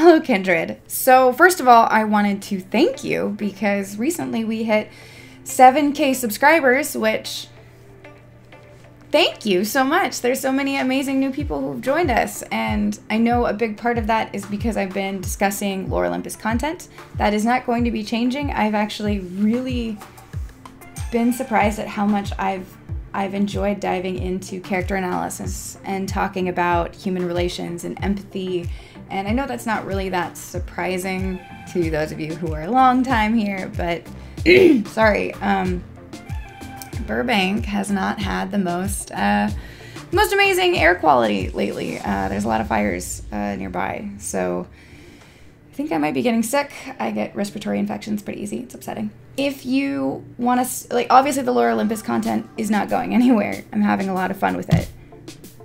Hello, Kindred. So first of all, I wanted to thank you because recently we hit 7K subscribers, which, thank you so much. There's so many amazing new people who've joined us, and I know a big part of that is because I've been discussing Lore Olympus content. That is not going to be changing. I've actually really been surprised at how much I've enjoyed diving into character analysis and talking about human relations and empathy. And I know that's not really that surprising to those of you who are a long time here, but sorry, Burbank has not had the most amazing air quality lately. There's a lot of fires nearby, so I think I might be getting sick. I get respiratory infections pretty easy. It's upsetting. If you want to, like, obviously the Lore Olympus content is not going anywhere. I'm having a lot of fun with it.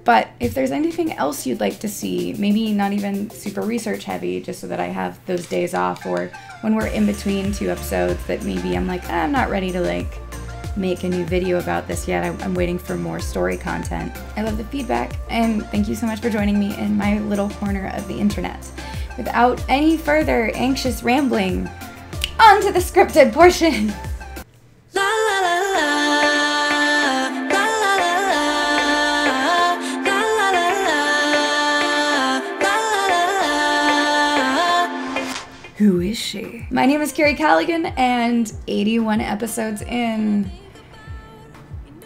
But if there's anything else you'd like to see, maybe not even super research heavy, just so that I have those days off, or when we're in between 2 episodes that maybe I'm like, I'm not ready to like make a new video about this yet. I'm waiting for more story content. I love the feedback, and thank you so much for joining me in my little corner of the internet. Without any further anxious rambling, on to the scripted portion. La la la la, la la la la, la la la la, la la la. Who is she? My name is Kiri Callaghan, and 81 episodes in,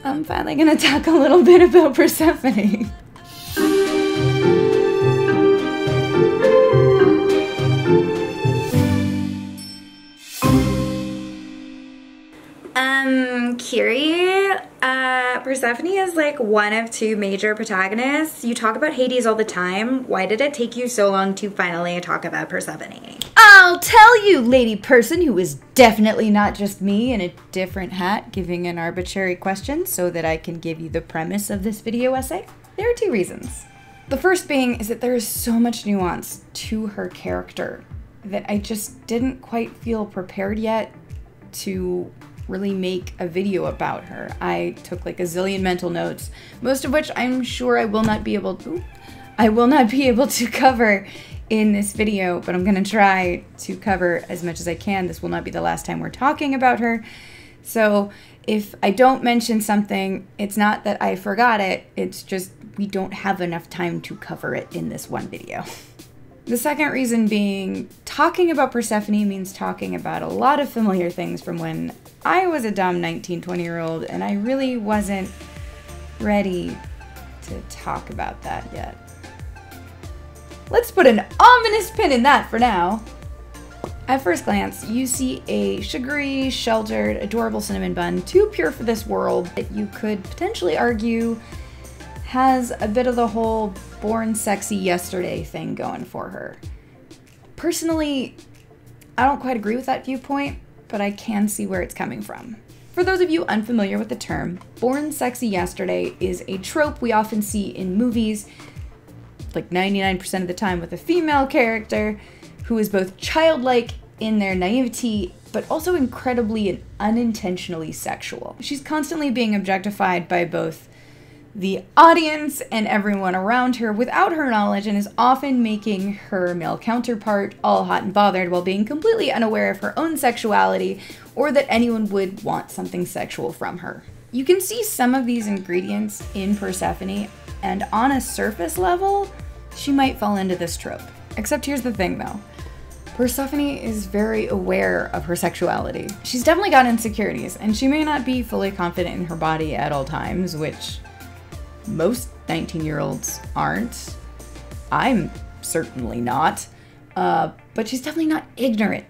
I'm finally gonna talk a little bit about Persephone. Kiri, Persephone is like one of 2 major protagonists. You talk about Hades all the time. Why did it take you so long to finally talk about Persephone? I'll tell you, lady person who is definitely not just me in a different hat giving an arbitrary question so that I can give you the premise of this video essay. There are 2 reasons. The first being is that there is so much nuance to her character that I just didn't quite feel prepared yet to really make a video about her. I took like a zillion mental notes, most of which I'm sure I will not be able to cover in this video, but I'm gonna try to cover as much as I can. This will not be the last time we're talking about her. So if I don't mention something, it's not that I forgot it, it's just we don't have enough time to cover it in this one video. The second reason being, talking about Persephone means talking about a lot of familiar things from when I was a dumb 19, 20-year-old, and I really wasn't ready to talk about that yet. Let's put an ominous pin in that for now. At first glance, you see a sugary, sheltered, adorable cinnamon bun, too pure for this world, that you could potentially argue has a bit of the whole born sexy yesterday thing going for her. Personally, I don't quite agree with that viewpoint, but I can see where it's coming from. For those of you unfamiliar with the term, born sexy yesterday is a trope we often see in movies, like 99% of the time, with a female character who is both childlike in their naivety, but also incredibly and unintentionally sexual. She's constantly being objectified by both the audience and everyone around her without her knowledge, and is often making her male counterpart all hot and bothered while being completely unaware of her own sexuality or that anyone would want something sexual from her. You can see some of these ingredients in Persephone, and on a surface level, she might fall into this trope. Except here's the thing though. Persephone is very aware of her sexuality. She's definitely got insecurities, and she may not be fully confident in her body at all times, which most 19-year-olds aren't. I'm certainly not. But she's definitely not ignorant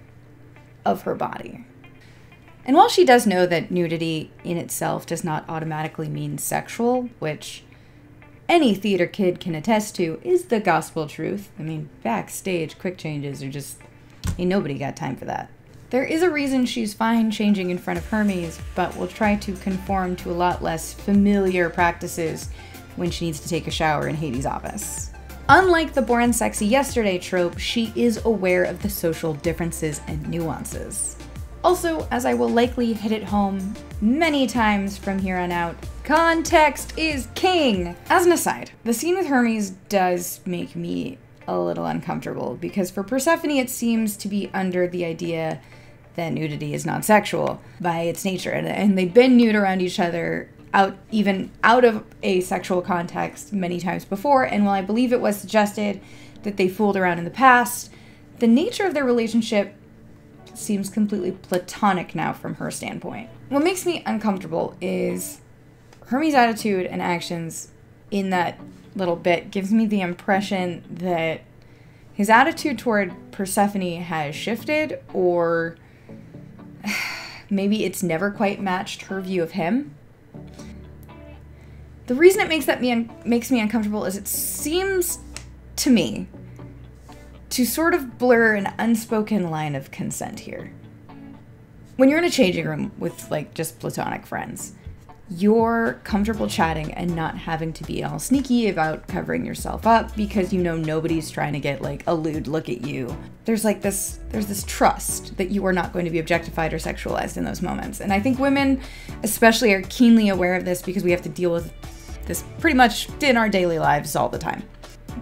of her body. And while she does know that nudity in itself does not automatically mean sexual, which any theater kid can attest to is the gospel truth. I mean, backstage quick changes are just, ain't nobody got time for that. There is a reason she's fine changing in front of Hermes, but will try to conform to a lot less familiar practices when she needs to take a shower in Hades' office. Unlike the born sexy yesterday trope, she is aware of the social differences and nuances. Also, as I will likely hit it home many times from here on out, context is king! As an aside, the scene with Hermes does make me a little uncomfortable, because for Persephone it seems to be under the idea that nudity is not sexual by its nature, and they've been nude around each other even out of a sexual context many times before, and while I believe it was suggested that they fooled around in the past, the nature of their relationship seems completely platonic now from her standpoint. What makes me uncomfortable is Hermes' attitude and actions in that little bit gives me the impression that his attitude toward Persephone has shifted, or maybe it's never quite matched her view of him. The reason it makes me uncomfortable is it seems to me to sort of blur an unspoken line of consent here. When you're in a changing room with like just platonic friends, you're comfortable chatting and not having to be all sneaky about covering yourself up because you know nobody's trying to get like a lewd look at you. There's this trust that you are not going to be objectified or sexualized in those moments. And I think women especially are keenly aware of this because we have to deal with this pretty much in our daily lives all the time.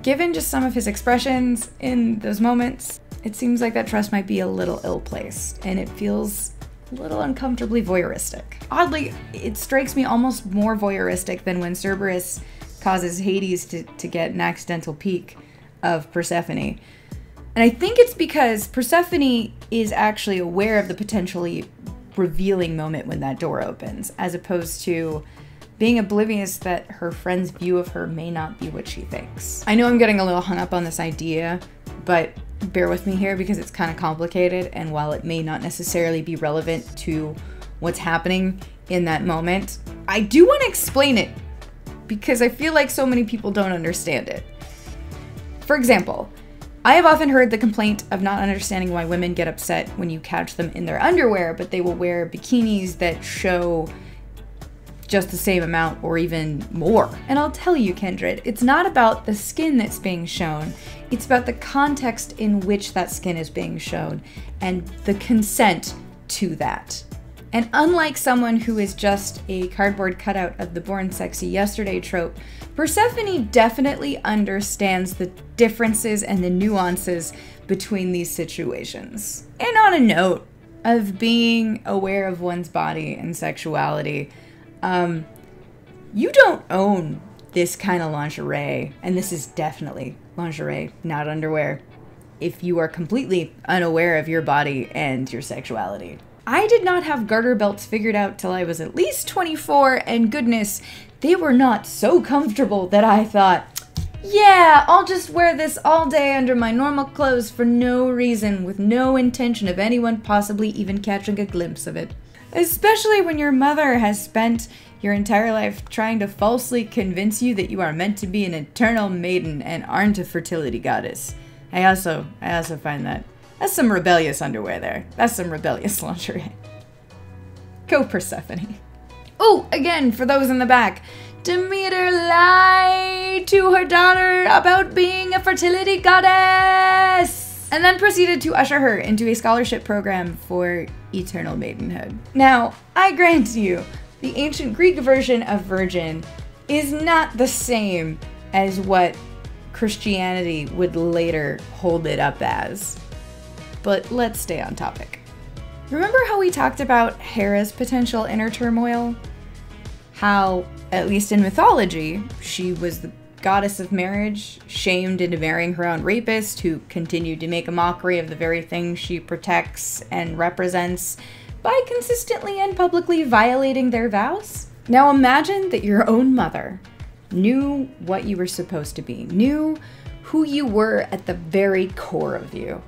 Given just some of his expressions in those moments, it seems like that trust might be a little ill-placed, and it feels a little uncomfortably voyeuristic. Oddly, it strikes me almost more voyeuristic than when Cerberus causes Hades to get an accidental peek of Persephone. And I think it's because Persephone is actually aware of the potentially revealing moment when that door opens, as opposed to being oblivious that her friend's view of her may not be what she thinks. I know I'm getting a little hung up on this idea, but bear with me here because it's kind of complicated, and while it may not necessarily be relevant to what's happening in that moment, I do want to explain it because I feel like so many people don't understand it. For example, I have often heard the complaint of not understanding why women get upset when you catch them in their underwear, but they will wear bikinis that show just the same amount or even more. And I'll tell you, Kindred, it's not about the skin that's being shown, it's about the context in which that skin is being shown and the consent to that. And unlike someone who is just a cardboard cutout of the born sexy yesterday trope, Persephone definitely understands the differences and the nuances between these situations. And on a note of being aware of one's body and sexuality, you don't own this kind of lingerie, and this is definitely lingerie, not underwear, if you are completely unaware of your body and your sexuality. I did not have garter belts figured out till I was at least 24, and goodness, they were not so comfortable that I thought, yeah, I'll just wear this all day under my normal clothes for no reason, with no intention of anyone possibly even catching a glimpse of it. Especially when your mother has spent your entire life trying to falsely convince you that you are meant to be an eternal maiden and aren't a fertility goddess. I also find that's some rebellious underwear there. That's some rebellious lingerie. Go Persephone. Oh, again, for those in the back, Demeter lied to her daughter about being a fertility goddess! And then proceeded to usher her into a scholarship program for eternal maidenhood. Now, I grant you, the ancient Greek version of virgin is not the same as what Christianity would later hold it up as. But let's stay on topic. Remember how we talked about Hera's potential inner turmoil? How, at least in mythology, she was the goddess of marriage, shamed into marrying her own rapist, who continued to make a mockery of the very thing she protects and represents by consistently and publicly violating their vows? Now imagine that your own mother knew what you were supposed to be, knew who you were at the very core of you.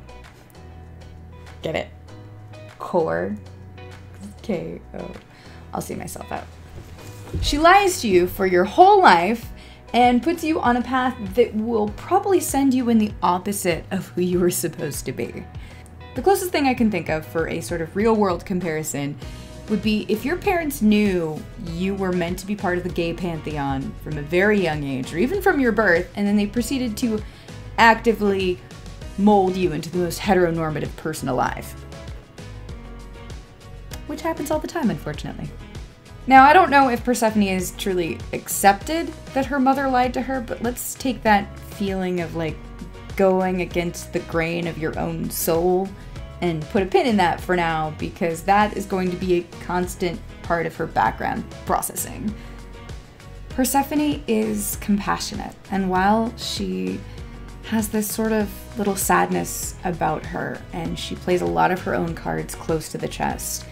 Get it? Core. K-O. I'll see myself out. She lies to you for your whole life and puts you on a path that will probably send you in the opposite of who you were supposed to be. The closest thing I can think of for a sort of real-world comparison would be if your parents knew you were meant to be part of the gay pantheon from a very young age, or even from your birth, and then they proceeded to actively mold you into the most heteronormative person alive. Which happens all the time, unfortunately. Now, I don't know if Persephone has truly accepted that her mother lied to her, but let's take that feeling of, like, going against the grain of your own soul, and put a pin in that for now because that is going to be a constant part of her background processing. Persephone is compassionate, and while she has this sort of little sadness about her, and she plays a lot of her own cards close to the chest,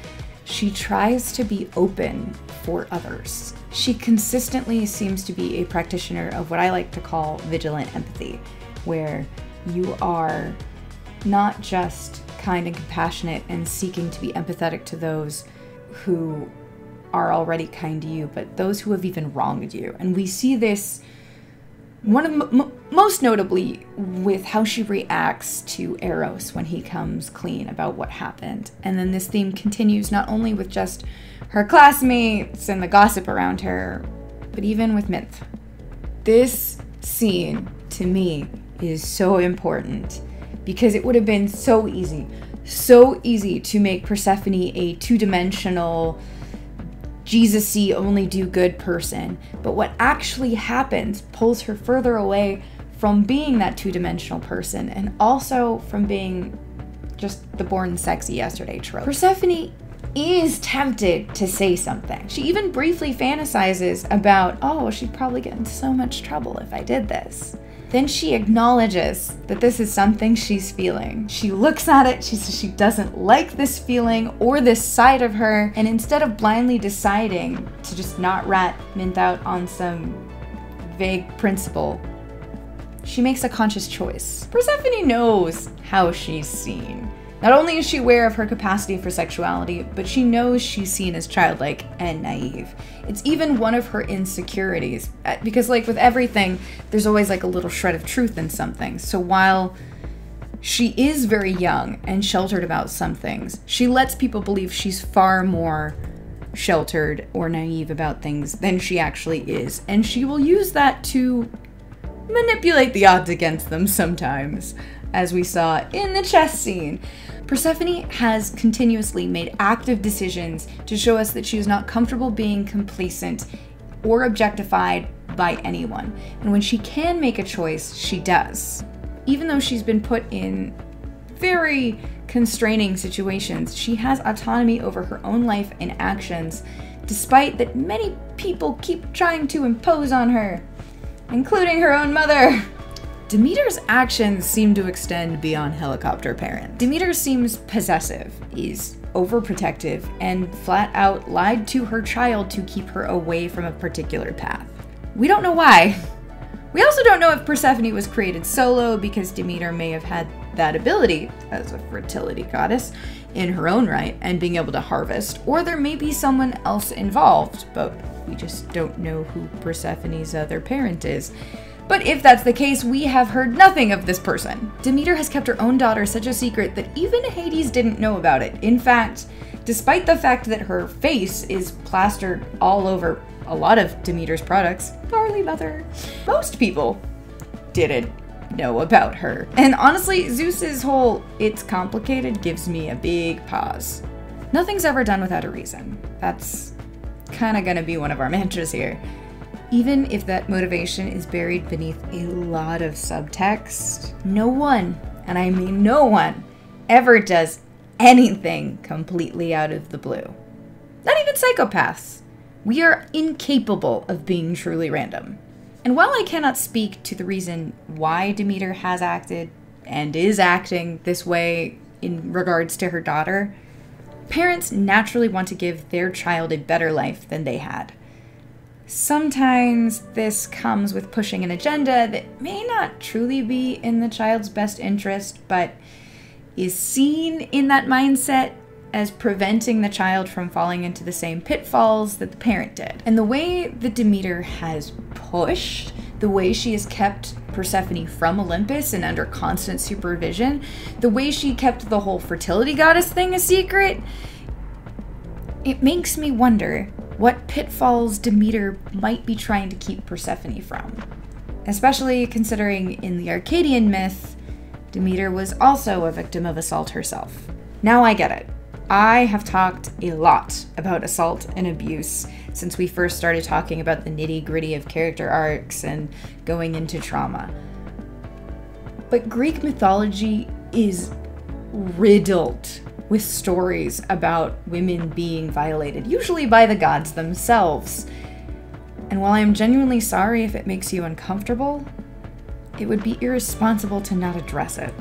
she tries to be open for others. She consistently seems to be a practitioner of what I like to call vigilant empathy, where you are not just kind and compassionate and seeking to be empathetic to those who are already kind to you, but those who have even wronged you. And we see this most notably with how she reacts to Eros when he comes clean about what happened. And then this theme continues not only with just her classmates and the gossip around her, but even with Smythe. This scene, to me, is so important because it would have been so easy to make Persephone a two-dimensional, Jesus-y, only do good person. But what actually happens pulls her further away from being that two-dimensional person and also from being just the born sexy yesterday trope. Persephone is tempted to say something. She even briefly fantasizes about, oh, she'd probably get in so much trouble if I did this. Then she acknowledges that this is something she's feeling. She looks at it, she says she doesn't like this feeling or this side of her, and instead of blindly deciding to just not rat Smythe out on some vague principle, she makes a conscious choice. Persephone knows how she's seen. Not only is she aware of her capacity for sexuality, but she knows she's seen as childlike and naive. It's even one of her insecurities, because like with everything, there's always like a little shred of truth in something. So while she is very young and sheltered about some things, she lets people believe she's far more sheltered or naive about things than she actually is. And she will use that to manipulate the odds against them sometimes, as we saw in the chess scene. Persephone has continuously made active decisions to show us that she is not comfortable being complacent or objectified by anyone. And when she can make a choice, she does. Even though she's been put in very constraining situations, she has autonomy over her own life and actions, despite that many people keep trying to impose on her, including her own mother. Demeter's actions seem to extend beyond helicopter parent. Demeter seems possessive, is overprotective, and flat out lied to her child to keep her away from a particular path. We don't know why. We also don't know if Persephone was created solo because Demeter may have had that ability as a fertility goddess in her own right and being able to harvest, or there may be someone else involved, but we just don't know who Persephone's other parent is. But if that's the case, we have heard nothing of this person. Demeter has kept her own daughter such a secret that even Hades didn't know about it. In fact, despite the fact that her face is plastered all over a lot of Demeter's products, Barley Mother, most people didn't know about her. And honestly, Zeus's whole "it's complicated" gives me a big pause. Nothing's ever done without a reason. That's kind of gonna be one of our mantras here. Even if that motivation is buried beneath a lot of subtext, no one, and I mean no one, ever does anything completely out of the blue. Not even psychopaths. We are incapable of being truly random. And while I cannot speak to the reason why Demeter has acted and is acting this way in regards to her daughter, parents naturally want to give their child a better life than they had. Sometimes this comes with pushing an agenda that may not truly be in the child's best interest, but is seen in that mindset as preventing the child from falling into the same pitfalls that the parent did. And the way that Demeter has pushed, the way she has kept Persephone from Olympus and under constant supervision, the way she kept the whole fertility goddess thing a secret, it makes me wonder what pitfalls Demeter might be trying to keep Persephone from. Especially considering in the Arcadian myth, Demeter was also a victim of assault herself. Now I get it. I have talked a lot about assault and abuse since we first started talking about the nitty-gritty of character arcs and going into trauma. But Greek mythology is riddled with stories about women being violated, usually by the gods themselves. And while I am genuinely sorry if it makes you uncomfortable, it would be irresponsible to not address it.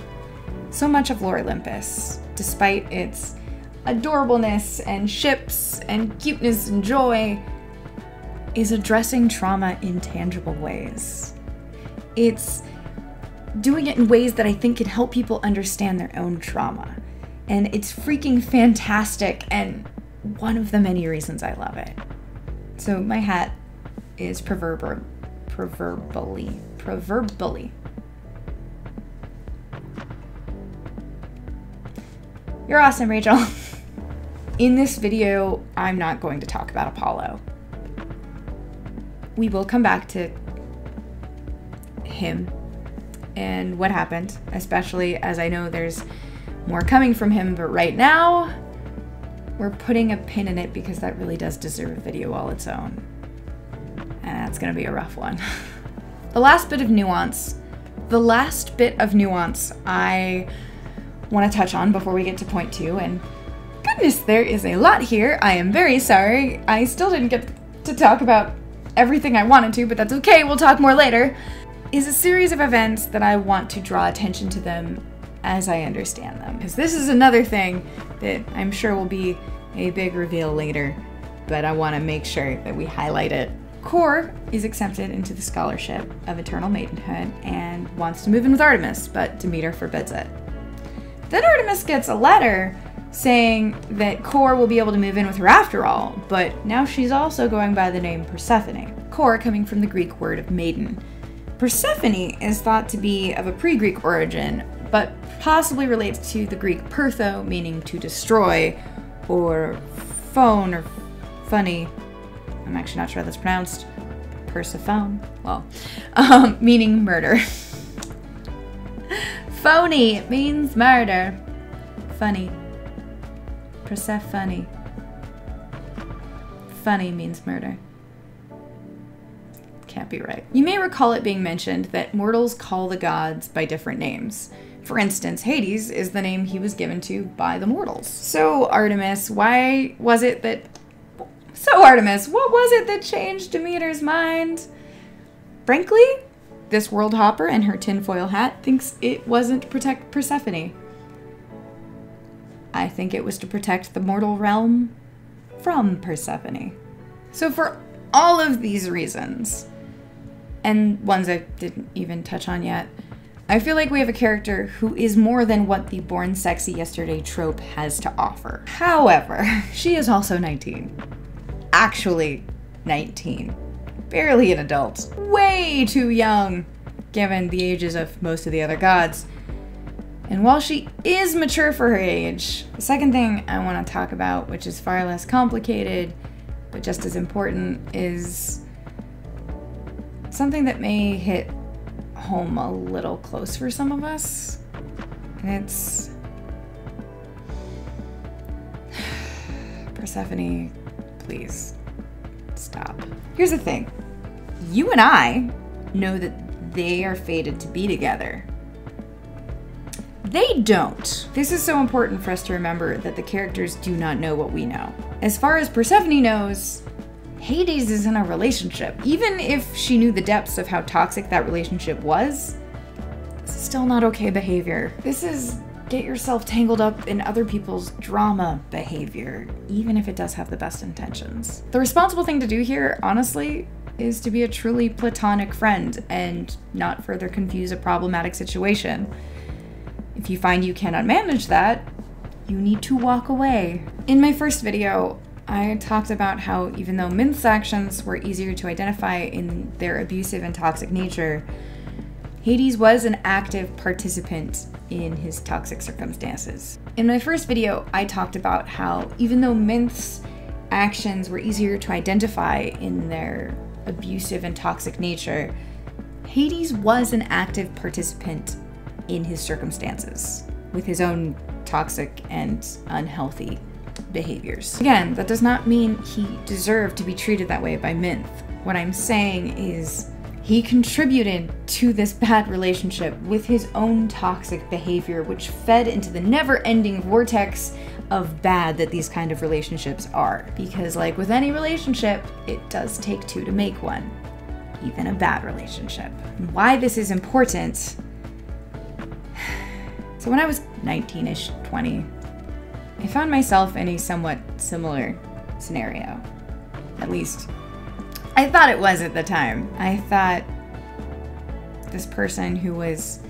So much of Lore Olympus, despite its adorableness and ships and cuteness and joy, is addressing trauma in tangible ways. It's doing it in ways that I think can help people understand their own trauma. And it's freaking fantastic, and one of the many reasons I love it. So my hat is proverbially. You're awesome, Rachel. In this video, I'm not going to talk about Apollo. We will come back to him and what happened, especially as I know there's more coming from him, but right now, we're putting a pin in it because that really does deserve a video all its own. And that's gonna be a rough one. The last bit of nuance I want to touch on before we get to point 2, and goodness, there is a lot here. I am very sorry. I still didn't get to talk about everything I wanted to, but that's okay, we'll talk more later, is a series of events that I want to draw attention to them as I understand them. Because this is another thing that I'm sure will be a big reveal later, but I want to make sure that we highlight it. Kor is accepted into the scholarship of eternal maidenhood and wants to move in with Artemis, but Demeter forbids it. Then Artemis gets a letter saying that Kor will be able to move in with her after all, but now she's also going by the name Persephone. Kor coming from the Greek word of maiden. Persephone is thought to be of a pre-Greek origin, but possibly relates to the Greek pertho, meaning to destroy, or phone, or funny, I'm actually not sure how that's pronounced, Persephone, well, meaning murder. Phony means murder. Funny. Persephone. Funny means murder. Can't be right. You may recall it being mentioned that mortals call the gods by different names. For instance, Hades is the name he was given to by the mortals. So Artemis, what was it that changed Demeter's mind? Frankly, this world hopper and her tinfoil hat thinks it wasn't to protect Persephone. I think it was to protect the mortal realm from Persephone. So for all of these reasons, and ones I didn't even touch on yet, I feel like we have a character who is more than what the born sexy yesterday trope has to offer. However, she is also 19. Actually 19. Barely an adult. Way too young, given the ages of most of the other gods. And while she is mature for her age, the second thing I want to talk about, which is far less complicated, but just as important, is something that may hit home a little close for some of us. And it's Persephone, please stop. Here's the thing. You and I know that they are fated to be together. They don't. This is so important for us to remember that the characters do not know what we know. As far as Persephone knows, Hades is in a relationship. Even if she knew the depths of how toxic that relationship was, it's still not okay behavior. This is get yourself tangled up in other people's drama behavior, even if it does have the best intentions. The responsible thing to do here, honestly, is to be a truly platonic friend and not further confuse a problematic situation. If you find you cannot manage that, you need to walk away. In my first video, I talked about how even though Minth's actions were easier to identify in their abusive and toxic nature, Hades was an active participant in his toxic circumstances. In my first video, I talked about how even though Minth's actions were easier to identify in their abusive and toxic nature, Hades was an active participant in his circumstances with his own toxic and unhealthy behaviors. Again, that does not mean he deserved to be treated that way by Minth. What I'm saying is He contributed to this bad relationship with his own toxic behavior, which fed into the never-ending vortex of bad that these kind of relationships are. Because like with any relationship, it does take two to make one, even a bad relationship. And why this is important. So when I was 19-ish, 20, I found myself in a somewhat similar scenario. At least, I thought it was at the time. I thought this person who was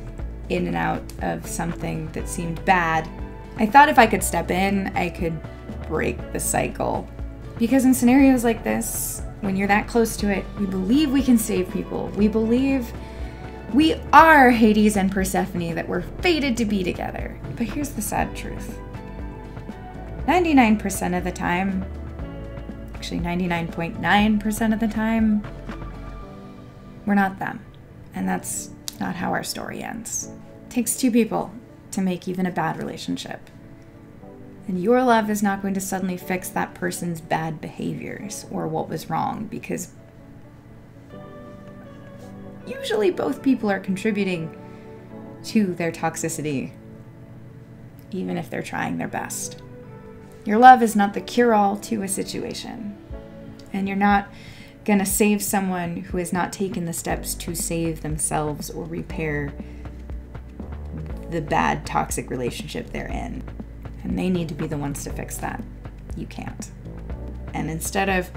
in and out of something that seemed bad, I thought if I could step in, I could break the cycle. Because in scenarios like this, when you're that close to it, we believe we can save people. We believe we are Hades and Persephone, that we're fated to be together. But here's the sad truth. 99% of the time, actually 99.9% of the time, we're not them. And that's not how our story ends. It takes two people to make even a bad relationship. And your love is not going to suddenly fix that person's bad behaviors or what was wrong, because usually both people are contributing to their toxicity, even if they're trying their best. Your love is not the cure-all to a situation. And you're not gonna save someone who has not taken the steps to save themselves or repair the bad toxic relationship they're in. And they need to be the ones to fix that. You can't. And instead of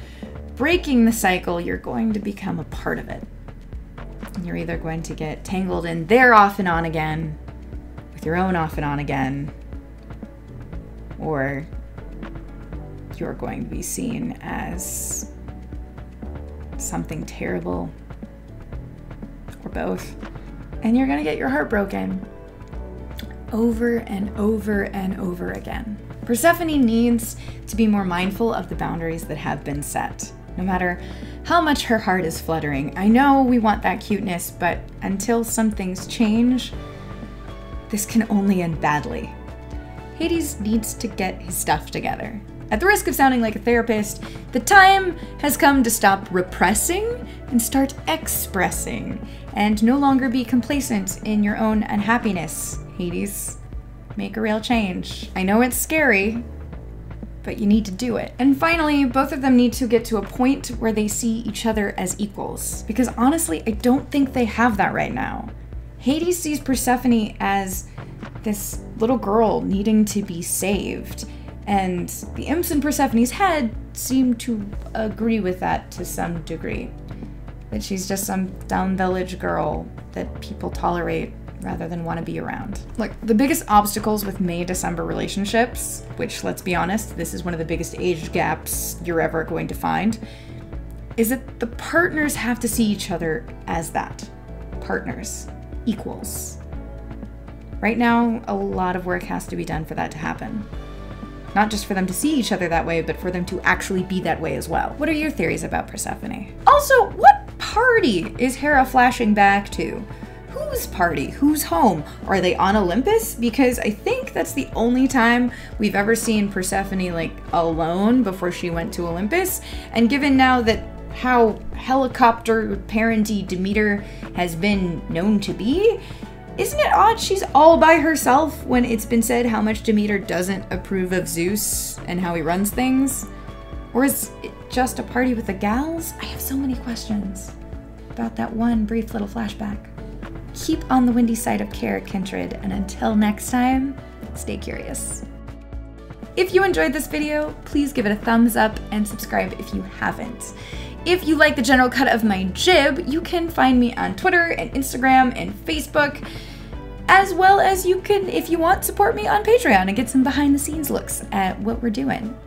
breaking the cycle, you're going to become a part of it. And you're either going to get tangled in their off and on again, with your own off and on again, or you're going to be seen as something terrible, or both. And you're gonna get your heart broken over and over and over again. Persephone needs to be more mindful of the boundaries that have been set, no matter how much her heart is fluttering. I know we want that cuteness, but until some things change, this can only end badly. Hades needs to get his stuff together. At the risk of sounding like a therapist, the time has come to stop repressing and start expressing, and no longer be complacent in your own unhappiness. Hades, make a real change. I know it's scary, but you need to do it. And finally, both of them need to get to a point where they see each other as equals, because honestly, I don't think they have that right now. Hades sees Persephone as this little girl needing to be saved, and the imps in Persephone's head seem to agree with that to some degree. That she's just some dumb village girl that people tolerate rather than want to be around. Look, the biggest obstacles with May-December relationships, which, let's be honest, this is one of the biggest age gaps you're ever going to find, is that the partners have to see each other as that. Partners. Equals. Right now, a lot of work has to be done for that to happen. Not just for them to see each other that way, but for them to actually be that way as well. What are your theories about Persephone? Also, what party is Hera flashing back to? Whose party? Who's home? Are they on Olympus? Because I think that's the only time we've ever seen Persephone like alone before she went to Olympus. And given now that how helicopter parenty Demeter has been known to be, isn't it odd she's all by herself when it's been said how much Demeter doesn't approve of Zeus and how he runs things? Or is it just a party with the gals? I have so many questions about that one brief little flashback. Keep on the windy side of Kiri, Kindred, and until next time, stay curious. If you enjoyed this video, please give it a thumbs up and subscribe if you haven't. If you like the general cut of my jib, you can find me on Twitter and Instagram and Facebook, as well as you can, if you want, support me on Patreon and get some behind the scenes looks at what we're doing.